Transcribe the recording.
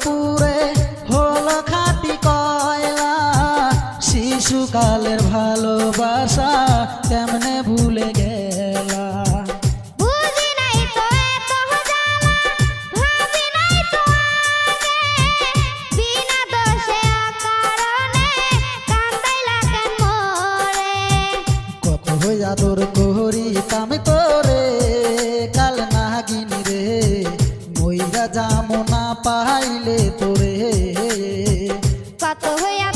পুরে হলো খাঁটি কয়লা। শিশুকালের ভালোবাসা কেমনে ভুলে গেলা। বুঝি নাই তো এত জ্বালা, ভাবি নাই তো আগে, বিনা দোষে অকারণে কান্দাইলা কেন মোরে। কত হই আদর করিতাম তোরে, কাল নাগিনী রে মইরা যামো না পাইলে তোরে। কত হইয়া